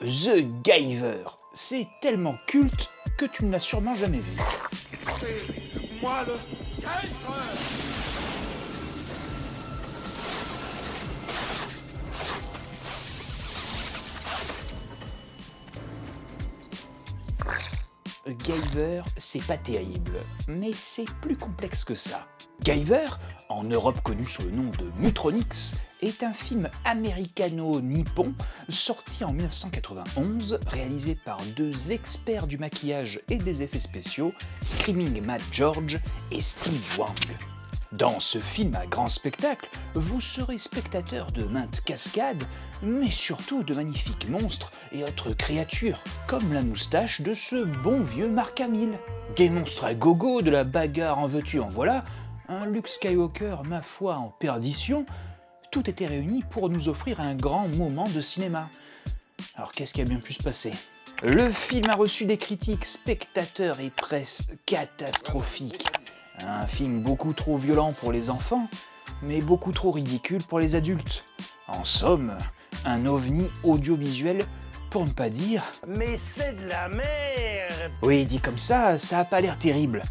The Guyver. C'est tellement culte que tu ne l'as sûrement jamais vu. C'est moi le Guyver. Guyver, c'est pas terrible, mais c'est plus complexe que ça. Guyver, en Europe connu sous le nom de Mutronix, est un film américano-nippon sorti en 1991, réalisé par deux experts du maquillage et des effets spéciaux, Screaming Mad George et Steve Wang. Dans ce film à grand spectacle, vous serez spectateur de maintes cascades, mais surtout de magnifiques monstres et autres créatures, comme la moustache de ce bon vieux Mark Hamill. Des monstres à gogo, de la bagarre en veux-tu en voilà, un Luke Skywalker, ma foi, en perdition, tout était réuni pour nous offrir un grand moment de cinéma. Alors qu'est-ce qui a bien pu se passer ? Le film a reçu des critiques spectateurs et presse catastrophiques. Un film beaucoup trop violent pour les enfants, mais beaucoup trop ridicule pour les adultes. En somme, un ovni audiovisuel, pour ne pas dire... Mais c'est de la merde. Oui, dit comme ça a pas l'air terrible.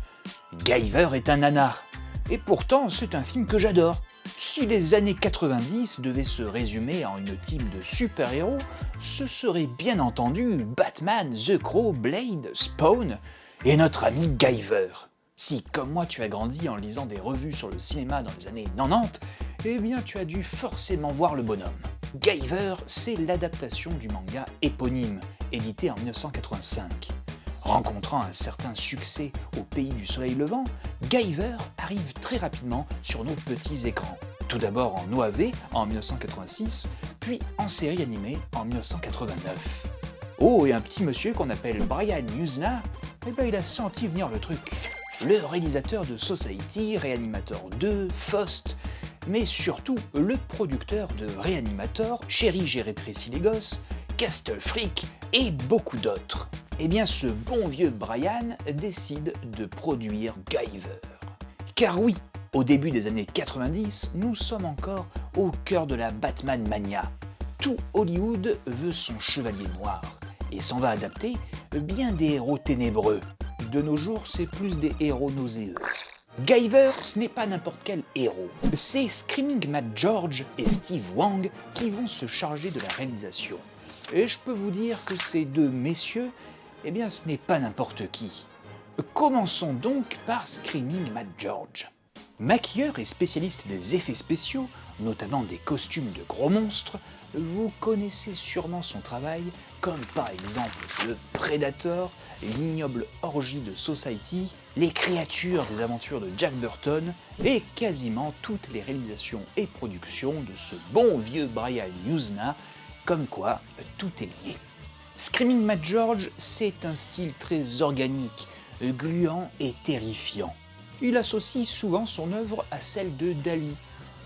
Guyver est un nanar. Et pourtant, c'est un film que j'adore. Si les années 90 devaient se résumer en une team de super-héros, ce serait bien entendu Batman, The Crow, Blade, Spawn et notre ami Guyver. Si, comme moi, tu as grandi en lisant des revues sur le cinéma dans les années 90, eh bien tu as dû forcément voir le bonhomme. Guyver, c'est l'adaptation du manga éponyme, édité en 1985. Rencontrant un certain succès au pays du soleil levant, Guyver arrive très rapidement sur nos petits écrans. Tout d'abord en OAV en 1986, puis en série animée en 1989. Oh, et un petit monsieur qu'on appelle Brian Yuzna, eh ben il a senti venir le truc. Le réalisateur de Society, Reanimator 2, Faust, mais surtout le producteur de Reanimator, Chérie j'ai rétréci les gosses, Castle Freak et beaucoup d'autres. Eh bien ce bon vieux Brian décide de produire Guyver. Car oui, au début des années 90, nous sommes encore au cœur de la Batman mania. Tout Hollywood veut son chevalier noir et s'en va adapter bien des héros ténébreux. De nos jours, c'est plus des héros nauséeux. Guyver, ce n'est pas n'importe quel héros. C'est Screaming Mad George et Steve Wang qui vont se charger de la réalisation. Et je peux vous dire que ces deux messieurs, eh bien ce n'est pas n'importe qui. Commençons donc par Screaming Mad George. Maquilleur et spécialiste des effets spéciaux, notamment des costumes de gros monstres, vous connaissez sûrement son travail, comme par exemple le Predator, l'ignoble orgie de Society, les créatures des aventures de Jack Burton et quasiment toutes les réalisations et productions de ce bon vieux Brian Yuzna, comme quoi tout est lié. Screaming Mad George, c'est un style très organique, gluant et terrifiant. Il associe souvent son œuvre à celle de Dali.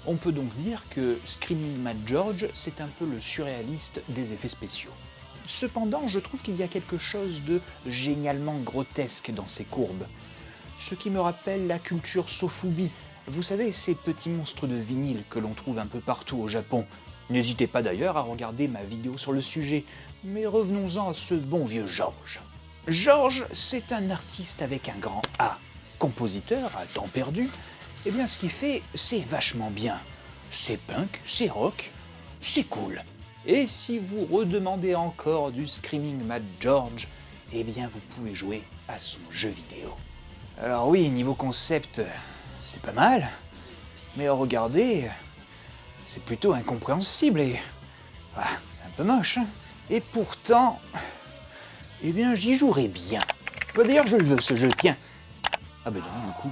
On peut donc dire que Screaming Mad George, c'est un peu le surréaliste des effets spéciaux. Cependant, je trouve qu'il y a quelque chose de génialement grotesque dans ses courbes. Ce qui me rappelle la culture sofubi. Vous savez, ces petits monstres de vinyle que l'on trouve un peu partout au Japon. N'hésitez pas d'ailleurs à regarder ma vidéo sur le sujet, mais revenons-en à ce bon vieux George. George, c'est un artiste avec un grand A. Compositeur à temps perdu, eh bien ce qu'il fait, c'est vachement bien. C'est punk, c'est rock, c'est cool. Et si vous redemandez encore du Screaming Mad George, eh bien vous pouvez jouer à son jeu vidéo. Alors oui, niveau concept, c'est pas mal, mais regardez, c'est plutôt incompréhensible et... c'est un peu moche, hein. Et pourtant, eh bien j'y jouerai bien. Bah, d'ailleurs je le veux ce jeu, tiens. Ah ben non, du coup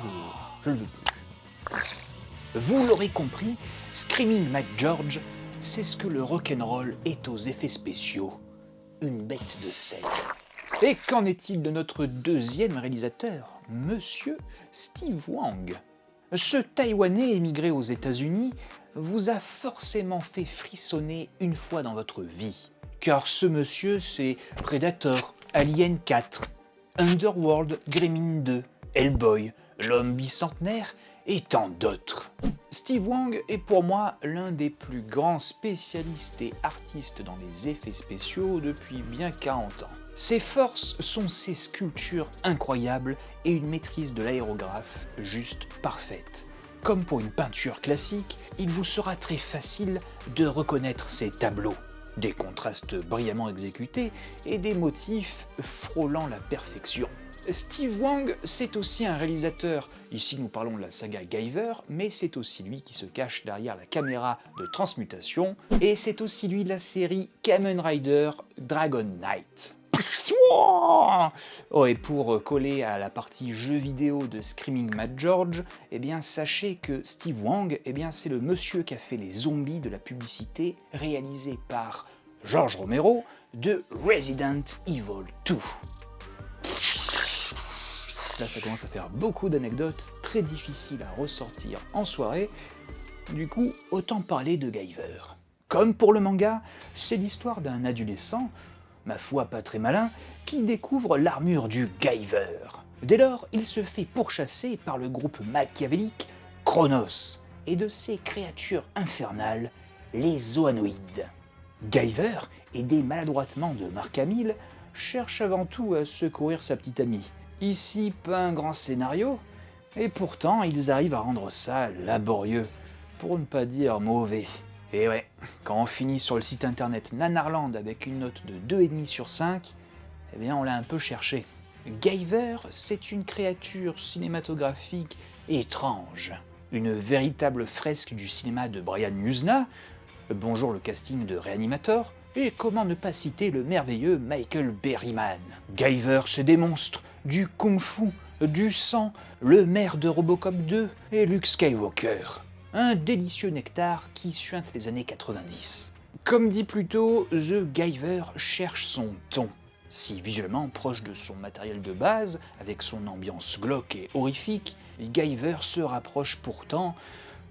je le veux plus. Vous l'aurez compris, Screaming Mad George, c'est ce que le rock'n'roll est aux effets spéciaux. Une bête de scène. Et qu'en est-il de notre deuxième réalisateur, Monsieur Steve Wang ? Ce Taïwanais émigré aux États-Unis vous a forcément fait frissonner une fois dans votre vie. Car ce monsieur, c'est Predator, Alien 4, Underworld, Gremlin 2, Hellboy, L'homme bicentenaire et tant d'autres. Steve Wang est pour moi l'un des plus grands spécialistes et artistes dans les effets spéciaux depuis bien 40 ans. Ses forces sont ses sculptures incroyables et une maîtrise de l'aérographe juste parfaite. Comme pour une peinture classique, il vous sera très facile de reconnaître ses tableaux. Des contrastes brillamment exécutés et des motifs frôlant la perfection. Steve Wang, c'est aussi un réalisateur. Ici nous parlons de la saga Guyver, mais c'est aussi lui qui se cache derrière la caméra de transmutation, et c'est aussi lui de la série Kamen Rider Dragon Knight. Oh, et pour coller à la partie jeux vidéo de Screaming Mad George, eh bien sachez que Steve Wang, eh bien c'est le monsieur qui a fait les zombies de la publicité réalisée par George Romero de Resident Evil 2. Là ça commence à faire beaucoup d'anecdotes très difficiles à ressortir en soirée, du coup autant parler de Guyver. Comme pour le manga, c'est l'histoire d'un adolescent, ma foi pas très malin, qui découvre l'armure du Guyver. Dès lors, il se fait pourchasser par le groupe machiavélique Chronos et de ses créatures infernales, les Zoanoïdes. Guyver, aidé maladroitement de Mark Hamill, cherche avant tout à secourir sa petite amie. Ici, pas un grand scénario, et pourtant ils arrivent à rendre ça laborieux, pour ne pas dire mauvais. Et ouais, quand on finit sur le site internet Nanarland avec une note de 2,5 sur 5, eh bien on l'a un peu cherché. Guyver, c'est une créature cinématographique étrange, une véritable fresque du cinéma de Brian Yuzna, bonjour le casting de Reanimator, et comment ne pas citer le merveilleux Michael Berryman. Guyver, c'est des monstres, du kung-fu, du sang, le maire de Robocop 2 et Luke Skywalker. Un délicieux nectar qui suinte les années 90. Comme dit plus tôt, The Guyver cherche son ton. Si visuellement proche de son matériel de base, avec son ambiance glauque et horrifique, Guyver se rapproche pourtant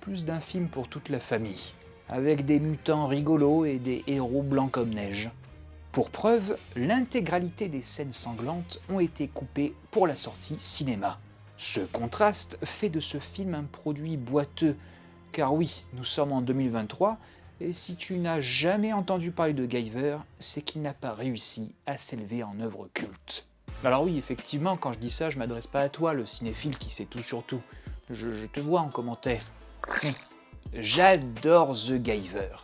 plus d'un film pour toute la famille, avec des mutants rigolos et des héros blancs comme neige. Pour preuve, l'intégralité des scènes sanglantes ont été coupées pour la sortie cinéma. Ce contraste fait de ce film un produit boiteux, car oui, nous sommes en 2023, et si tu n'as jamais entendu parler de Guyver, c'est qu'il n'a pas réussi à s'élever en œuvre culte. Alors oui, effectivement, quand je dis ça, je m'adresse pas à toi, le cinéphile qui sait tout sur tout. Je te vois en commentaire. J'adore The Guyver.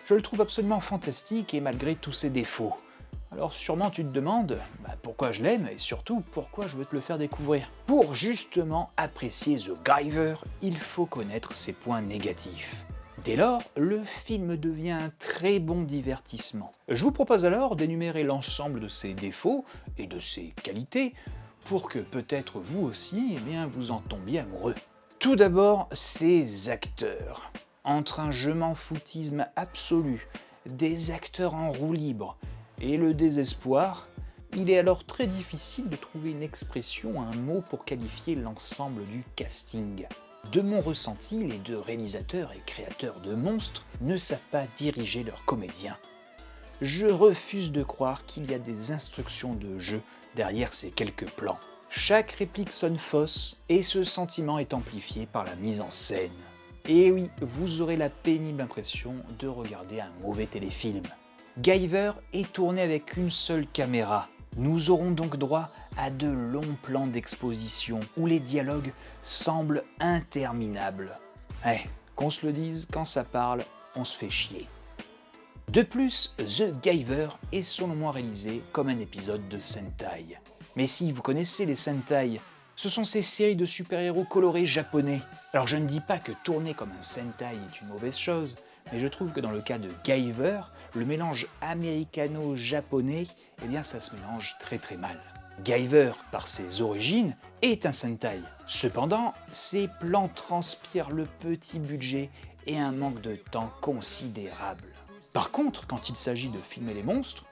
Je le trouve absolument fantastique et malgré tous ses défauts. Alors sûrement tu te demandes pourquoi je l'aime et surtout pourquoi je veux te le faire découvrir. Pour justement apprécier The Guyver, il faut connaître ses points négatifs. Dès lors, le film devient un très bon divertissement. Je vous propose alors d'énumérer l'ensemble de ses défauts et de ses qualités pour que peut-être vous aussi vous en tombiez amoureux. Tout d'abord, ses acteurs. Entre un je m'en foutisme absolu, des acteurs en roue libre et le désespoir, il est alors très difficile de trouver une expression, un mot pour qualifier l'ensemble du casting. De mon ressenti, les deux réalisateurs et créateurs de monstres ne savent pas diriger leurs comédiens. Je refuse de croire qu'il y a des instructions de jeu derrière ces quelques plans. Chaque réplique sonne fausse et ce sentiment est amplifié par la mise en scène. Et oui, vous aurez la pénible impression de regarder un mauvais téléfilm. Guyver est tourné avec une seule caméra. Nous aurons donc droit à de longs plans d'exposition où les dialogues semblent interminables. Qu'on se le dise, quand ça parle, on se fait chier. De plus, The Guyver est selon moi réalisé comme un épisode de Sentai. Mais si vous connaissez les Sentai, ce sont ces séries de super-héros colorés japonais. Alors je ne dis pas que tourner comme un Sentai est une mauvaise chose, mais je trouve que dans le cas de Guyver, le mélange américano-japonais, ça se mélange très mal. Guyver, par ses origines, est un Sentai. Cependant, ses plans transpirent le petit budget et un manque de temps considérable. Par contre, quand il s'agit de filmer les monstres,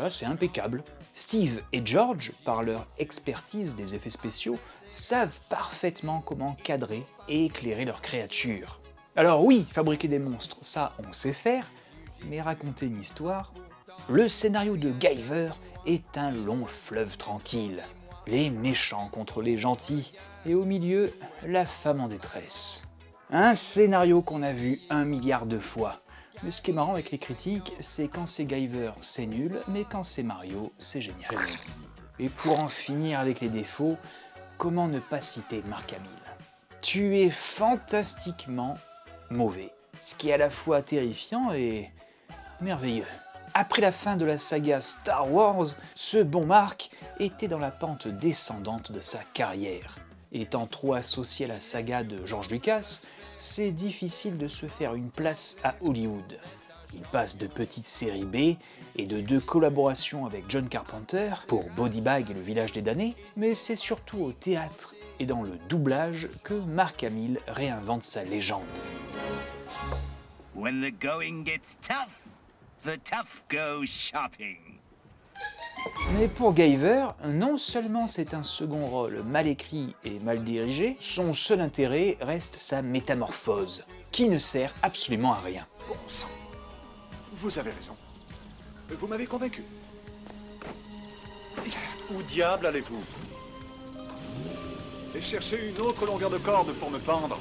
c'est impeccable. Steve et George, par leur expertise des effets spéciaux, savent parfaitement comment cadrer et éclairer leurs créatures. Alors oui, fabriquer des monstres, ça on sait faire, mais raconter une histoire, le scénario de Guyver est un long fleuve tranquille. les méchants contre les gentils, et au milieu, la femme en détresse. Un scénario qu'on a vu 1 milliard de fois. Mais ce qui est marrant avec les critiques, c'est quand c'est Guyver, c'est nul, mais quand c'est Mario, c'est génial. Et pour en finir avec les défauts, comment ne pas citer Mark Hamill? Tu es fantastiquement mauvais, ce qui est à la fois terrifiant et merveilleux. Après la fin de la saga Star Wars, ce bon Mark était dans la pente descendante de sa carrière. Étant trop associé à la saga de George Lucas, c'est difficile de se faire une place à Hollywood. Il passe de petites séries B et de 2 collaborations avec John Carpenter pour Body Bag et Le Village des Damnés, mais c'est surtout au théâtre et dans le doublage que Mark Hamill réinvente sa légende. When the going gets tough, the tough go shopping. Mais pour Guyver, non seulement c'est un second rôle mal écrit et mal dirigé, son seul intérêt reste sa métamorphose, qui ne sert absolument à rien. Bon sang. Vous avez raison. Vous m'avez convaincu. Où diable allez-vous? Et chercher une autre longueur de corde pour me pendre?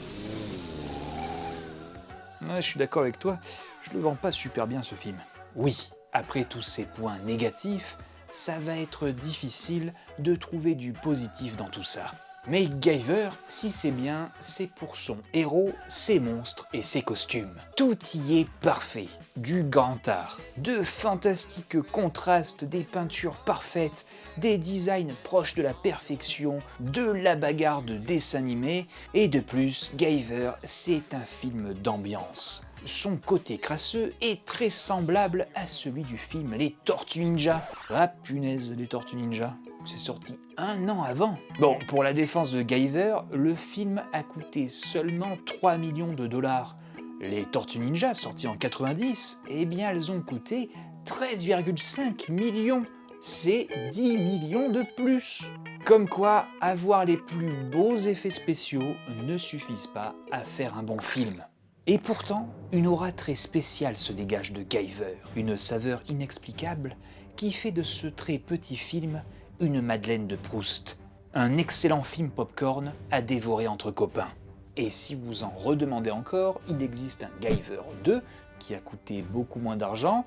Ouais, je suis d'accord avec toi, je le vends pas super bien ce film. Oui, après tous ces points négatifs, ça va être difficile de trouver du positif dans tout ça. Mais Guyver, si c'est bien, c'est pour son héros, ses monstres et ses costumes. Tout y est parfait, du grand art, de fantastiques contrastes, des peintures parfaites, des designs proches de la perfection, de la bagarre de dessin animé, et de plus, Guyver, c'est un film d'ambiance. Son côté crasseux est très semblable à celui du film Les Tortues Ninja. Ah punaise, Les Tortues Ninja, c'est sorti 1 an avant. Bon, pour la défense de Guyver, le film a coûté seulement 3 millions de dollars. Les Tortues Ninja, sorties en 90, eh bien elles ont coûté 13,5 millions. C'est 10 millions de plus. Comme quoi, avoir les plus beaux effets spéciaux ne suffisent pas à faire un bon film. Et pourtant, une aura très spéciale se dégage de Guyver, une saveur inexplicable qui fait de ce très petit film une Madeleine de Proust, un excellent film popcorn à dévorer entre copains. Et si vous en redemandez encore, il existe un Guyver 2 qui a coûté beaucoup moins d'argent,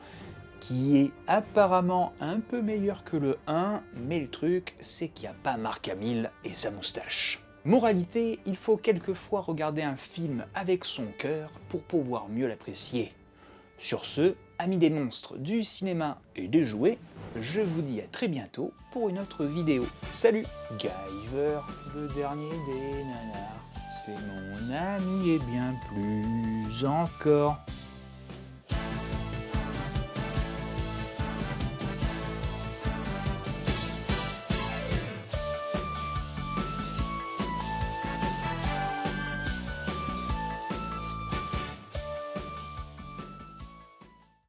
qui est apparemment un peu meilleur que le 1, mais le truc, c'est qu'il n'y a pas Mark Hamill et sa moustache. Moralité, il faut quelquefois regarder un film avec son cœur pour pouvoir mieux l'apprécier. Sur ce, amis des monstres du cinéma et des jouets, je vous dis à très bientôt pour une autre vidéo. Salut! Guyver, le dernier des nanars, c'est mon ami et bien plus encore.